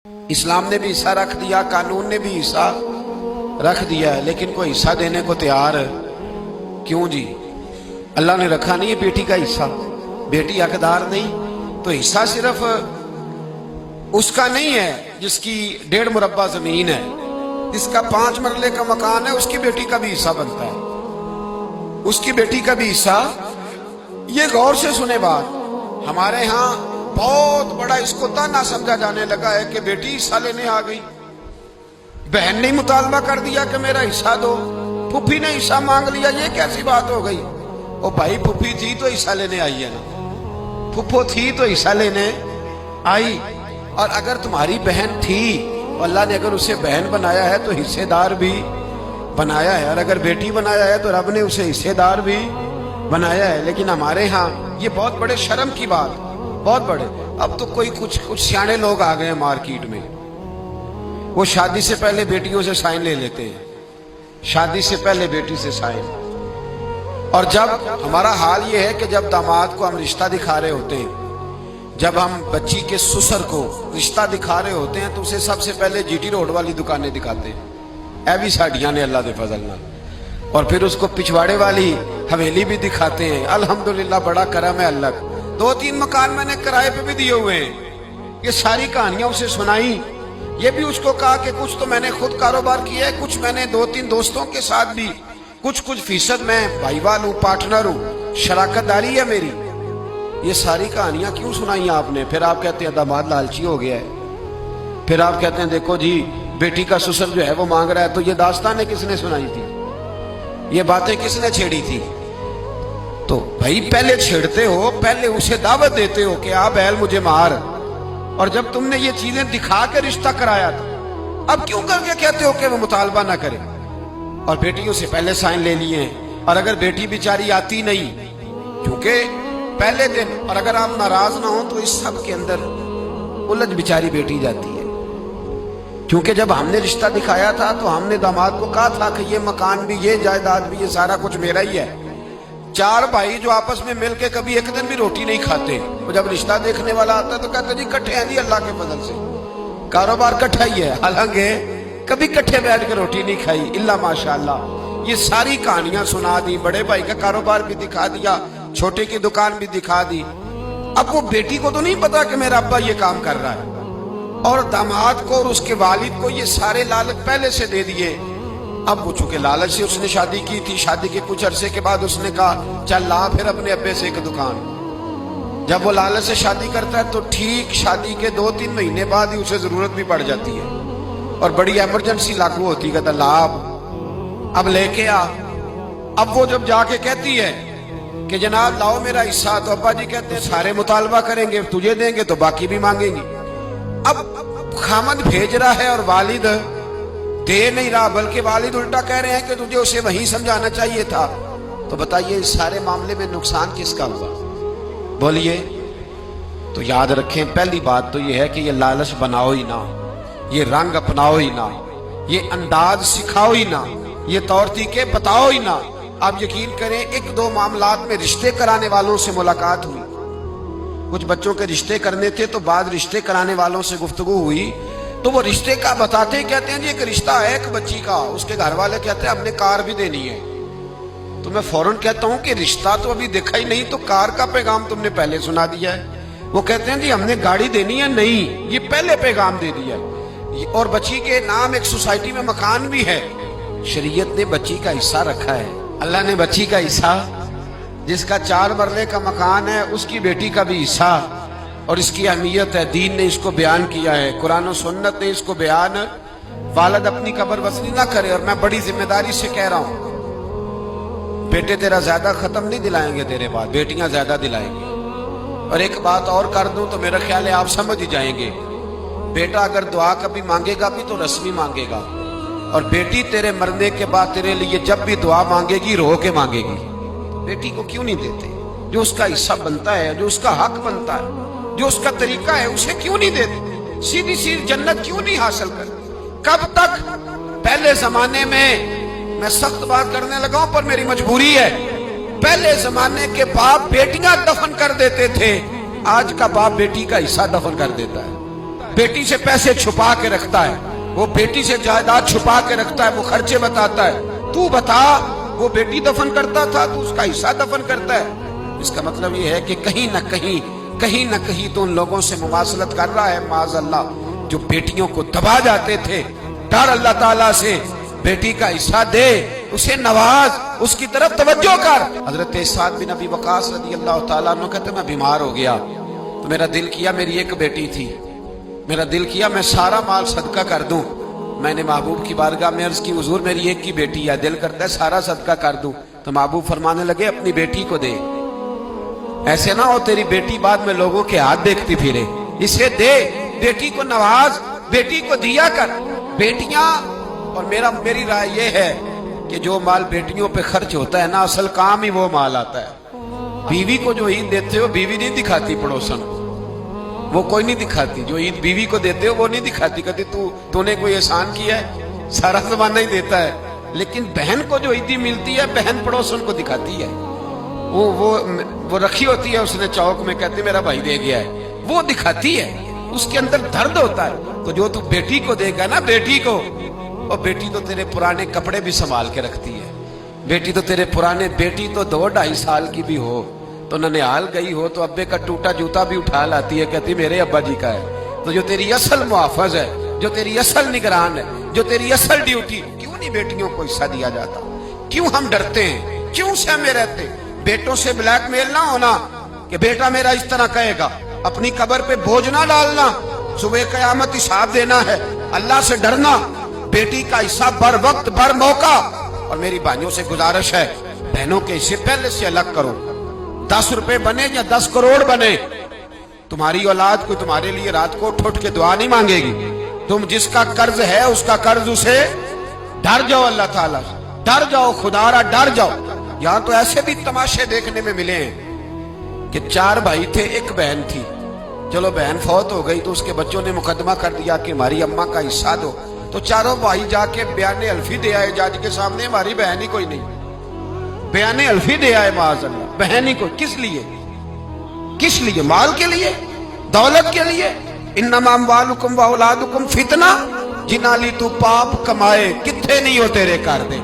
اسلام نے بھی حصہ رکھ دیا، قانون نے بھی حصہ رکھ دیا ہے، لیکن کوئی حصہ دینے کو تیار کیوں جی؟ اللہ نے رکھا نہیں ہے بیٹی کا حصہ، بیٹی حقدار نہیں، تو حصہ صرف اس کا نہیں ہے جس کی 1.5 مربع زمین ہے، جس کا 5 مرلے کا مکان ہے، اس کی بیٹی کا بھی حصہ بنتا ہے، اس کی بیٹی کا بھی حصہ۔ یہ غور سے سنے بات، ہمارے ہاں بہت بڑا اس کو تانا سمجھا جانے لگا ہے کہ بیٹی حصہ لینے آ گئی، بہن نے مطالبہ کر دیا کہ میرا حصہ دو، پھوپھی نے حصہ مانگ لیا، یہ کیسی بات ہو گئی؟ او بھائی، پھوپھی تھی تو حصہ لینے آئی ہے نا، پھوپھو تھی تو حصہ لینے آئی، اور اگر تمہاری بہن تھی اور اللہ نے اگر اسے بہن بنایا ہے تو حصے دار بھی بنایا ہے، اور اگر بیٹی بنایا ہے تو رب نے اسے حصے دار بھی بنایا ہے۔ لیکن ہمارے ہاں یہ بہت بڑے شرم کی بات، بہت بڑے۔ اب تو کچھ سیانے لوگ آ گئے ہیں مارکیٹ میں، وہ شادی سے پہلے بیٹیوں سے سائن لے لیتے ہیں، شادی سے پہلے بیٹی سے سائن۔ اور جب ہمارا حال یہ ہے کہ جب داماد کو ہم رشتہ دکھا رہے ہوتے ہیں، جب ہم بچی کے سسر کو رشتہ دکھا رہے ہوتے ہیں تو اسے سب سے پہلے جی ٹی روڈ والی دکانیں دکھاتے ہیں، اے بھی ساڑیاں نے اللہ دے فضل نہ، اور پھر اس کو پچھواڑے والی حویلی بھی دکھاتے ہیں، الحمدللہ بڑا کرم ہے اللہ کا، 2-3 مکان میں نے کرائے پہ بھی دیے ہوئے ہیں۔ یہ ساری کہانیاں اسے سنائی، یہ بھی اس کو کہا کہ کچھ تو میں نے خود کاروبار کیا ہے، کچھ میں نے 2-3 دوستوں کے ساتھ بھی کچھ فیصد میں بھائی وال ہوں، پارٹنر ہوں، شراکت داری ہے میری۔ یہ ساری کہانیاں کیوں سنائی آپ نے؟ پھر آپ کہتے ہیں داماد لالچی ہو گیا ہے، پھر آپ کہتے ہیں دیکھو جی بیٹی کا سسر جو ہے وہ مانگ رہا ہے، تو یہ داستانیں کس نے سنائی تھی؟ یہ باتیں کس نے چھیڑی تھی؟ تو بھائی پہلے چھیڑتے ہو، پہلے اسے دعوت دیتے ہو کہ آپ بیل مجھے مار، اور جب تم نے یہ چیزیں دکھا کے رشتہ کرایا تھا، اب کیوں کر کے کہتے ہو کہ وہ مطالبہ نہ کرے؟ اور بیٹیوں سے پہلے سائن لے لیے ہیں، اور اگر بیٹی بیچاری آتی نہیں کیونکہ پہلے دن، اور اگر آپ ناراض نہ ہوں تو اس سب کے اندر الجھ بیچاری بیٹی جاتی ہے، کیونکہ جب ہم نے رشتہ دکھایا تھا تو ہم نے داماد کو کہا تھا کہ یہ مکان بھی، یہ جائیداد بھی، یہ سارا کچھ میرا ہی ہے۔ 4 بھائی جو آپس میں مل کے کبھی ایک دن بھی روٹی نہیں کھاتے، وہ جب رشتہ دیکھنے والا آتا ہے تو کہتے جی کٹھے ہیں جی، اللہ کے فضل سے کاروبار کٹھا ہی ہے، حالانکہ کبھی کٹھے بیٹھ کے روٹی نہیں کھائی الا ماشاءاللہ۔ یہ ساری کہانیاں سنا دی، بڑے بھائی کا کاروبار بھی دکھا دیا، چھوٹے کی دکان بھی دکھا دی۔ اب وہ بیٹی کو تو نہیں پتا کہ میرا ابا یہ کام کر رہا ہے، اور داماد کو اور اس کے والد کو یہ سارے لالچ پہلے سے دے دیے۔ اب وہ چونکہ لالچ سے اس نے شادی کی تھی، شادی کے کچھ عرصے کے بعد اس نے کہا چل لا پھر اپنے ابے سے ایک دکان۔ جب وہ لالچ سے شادی کرتا ہے تو ٹھیک شادی کے 2-3 مہینے بعد ہی اسے ضرورت بھی پڑ جاتی ہے، اور بڑی ایمرجنسی لاگو ہوتی ہے، کہتا لا اب لے کے آ۔ اب وہ جب جا کے کہتی ہے کہ جناب لاؤ میرا حصہ، تو ابا جی کہتے ہیں سارے مطالبہ کریں گے، تجھے دیں گے تو باقی بھی مانگیں گے۔ اب خامد بھیج رہا ہے اور والد دے نہیں رہا، بلکہ والد الٹا کہہ رہے ہیں کہ تجھے اسے وہیں سمجھانا چاہیے تھا۔ تو بتائیے اس سارے معاملے میں نقصان کس کا ہوا؟ بولیے۔ تو یاد رکھیں، پہلی بات تو یہ ہے کہ یہ لالچ بناؤ ہی نہ، یہ رنگ اپناؤ ہی نہ، یہ انداز سکھاؤ ہی نہ، یہ طور طریقے بتاؤ ہی نہ۔ آپ یقین کریں 1-2 معاملات میں رشتے کرانے والوں سے ملاقات ہوئی، کچھ بچوں کے رشتے کرنے تھے تو بعد رشتے کرانے والوں سے گفتگو ہوئی، تو وہ رشتے کا بتاتے ہیں، کہتے ہیں جی ایک رشتہ ہے ایک بچی کا، اس کے گھر والے کہتے ہیں ہم نے کار بھی دینی ہے۔ تو میں فوراً کہتا ہوں کہ رشتہ تو ابھی دیکھا ہی نہیں، تو کار کا پیغام تم نے پہلے سنا دیا ہے۔ وہ کہتے ہیں جی ہم نے گاڑی دینی ہے، نہیں، یہ پہلے پیغام دے دیا ہے، اور بچی کے نام ایک سوسائٹی میں مکان بھی ہے، شریعت نے بچی کا حصہ رکھا ہے، اللہ نے بچی کا حصہ، جس کا 4 مرلے کا مکان ہے اس کی بیٹی کا بھی حصہ، اور اس کی اہمیت ہے، دین نے اس کو بیان کیا ہے، قرآن و سنت نے اس کو بیان۔ والد اپنی قبر وصلی نہ کرے، اور میں بڑی ذمہ داری سے کہہ رہا ہوں، بیٹے تیرا زیادہ ختم نہیں دلائیں گے تیرے بعد، بیٹیاں زیادہ دلائیں گے۔ اور ایک بات اور کر دوں تو میرا خیال ہے آپ سمجھ ہی جائیں گے، بیٹا اگر دعا کبھی مانگے گا بھی تو رسمی مانگے گا، اور بیٹی تیرے مرنے کے بعد تیرے لیے جب بھی دعا مانگے گی رو کے مانگے گی۔ بیٹی کو کیوں نہیں دیتے؟ جو اس کا حصہ بنتا ہے، جو اس کا حق بنتا ہے، جو اس کا طریقہ ہے، اسے کیوں نہیں دیتے؟ سیدھی سیدھی جنت کیوں نہیں حاصل کرتے؟ کب تک؟ پہلے زمانے میں سخت بات کرنے لگا ہوں پر میری مجبوری ہے، پہلے زمانے کے باپ بیٹیاں دفن کر دیتے تھے، آج کا باپ بیٹی کا حصہ دفن کر دیتا ہے۔ بیٹی سے پیسے چھپا کے رکھتا ہے، وہ بیٹی سے جائیداد چھپا کے رکھتا ہے، وہ خرچے بتاتا ہے۔ تو بتا، وہ بیٹی دفن کرتا تھا تو اس کا حصہ دفن کرتا ہے۔ اس کا مطلب یہ ہے کہ کہیں نہ کہیں تو ان لوگوں سے مماثلت کر رہا ہے معاذ اللہ، جو بیٹیوں کو دبا جاتے تھے۔ ڈر اللہ تعالیٰ سے، بیٹی کا حصہ دے، اسے نواز، اس کی طرف توجہ کر۔ حضرت سعد بن ابی وقاص رضی اللہ تعالیٰ عنہ کہتے میں بیمار ہو گیا تو میرا دل کیا، میری ایک بیٹی تھی، میرا دل کیا میں سارا مال صدقہ کر دوں۔ میں نے محبوب کی بارگاہ میں عرض کی حضور میری ایک کی بیٹی ہے، دل کرتا ہے سارا صدقہ کر دوں۔ تو محبوب فرمانے لگے اپنی بیٹی کو دے، ایسے نہ ہو تیری بیٹی بعد میں لوگوں کے ہاتھ دیکھتی پھرے، اسے دے، بیٹی کو نواز، بیٹی کو دیا کر۔ بیٹیاں، اور میری رائے یہ ہے کہ جو مال بیٹیوں پہ خرچ ہوتا ہے نا، اصل کام ہی وہ مال آتا ہے۔ بیوی کو جو عید دیتے ہو، بیوی نہیں دکھاتی پڑوسن، وہ کوئی نہیں دکھاتی۔ جو عید بیوی کو دیتے ہو وہ نہیں دکھاتی، کہتی تو نے کوئی احسان کیا ہے، سارا زمانہ ہی دیتا ہے۔ لیکن بہن کو جو عیدی ملتی ہے، بہن پڑوسن کو دکھاتی ہے۔ وہ رکھی ہوتی ہے اس نے چوک میں، کہتے میرا بھائی دے گیا ہے، وہ دکھاتی ہے، اس کے اندر درد ہوتا ہے۔ تو جو تو بیٹی کو دے گا نا، بیٹی کو، اور بیٹی تو تیرے پرانے کپڑے بھی سنبھال کے رکھتی ہے، بیٹی تو تیرے پرانے، بیٹی تو 2-2.5 سال کی بھی ہو تو ننیال گئی ہو تو ابے کا ٹوٹا جوتا بھی اٹھا لاتی ہے، کہتی میرے ابا جی کا ہے۔ تو جو تیری اصل محافظ ہے، جو تیری اصل نگران ہے، جو تیری اصل ڈیوٹی، کیوں نہیں بیٹیوں کو حصہ دیا جاتا؟ کیوں ہم ڈرتے ہیں؟ کیوں سہمے رہتے؟ بیٹوں سے بلیک میل نہ ہونا کہ بیٹا میرا اس طرح کہے گا، اپنی قبر پہ بوجھ نہ ڈالنا، صبح قیامت حساب دینا ہے، اللہ سے ڈرنا، بیٹی کا حصہ بر وقت بر موقع۔ اور میری بھائیوں سے گزارش ہے، بہنوں کے حصے پہلے سے الگ کرو، 10 روپے بنے یا 10 کروڑ بنے، تمہاری اولاد کو تمہارے لیے رات کو اٹھ کے دعا نہیں مانگے گی۔ تم جس کا قرض ہے اس کا قرض اسے، ڈر جاؤ اللہ تعالیٰ سے، ڈر جاؤ خدا را، ڈر جاؤ۔ یہاں تو ایسے بھی تماشے دیکھنے میں ملے ہیں کہ 4 بھائی تھے، ایک بہن تھی، چلو بہن فوت ہو گئی تو اس کے بچوں نے مقدمہ کر دیا کہ ہماری اماں کا حصہ دو، تو 4 بھائی جا کے بیان الفی دے آئے جج کے سامنے، ہماری بہن ہی کوئی نہیں، بیان الفی دے آئے معاذ اللہ، بہن ہی کوئی۔ کس لیے؟ کس لیے؟ مال کے لیے، دولت کے لیے؟ انما اموالکم واولادکم فتنہ، جنالی تو پاپ کمائے کتھے نہیں ہو تیرے کر دے۔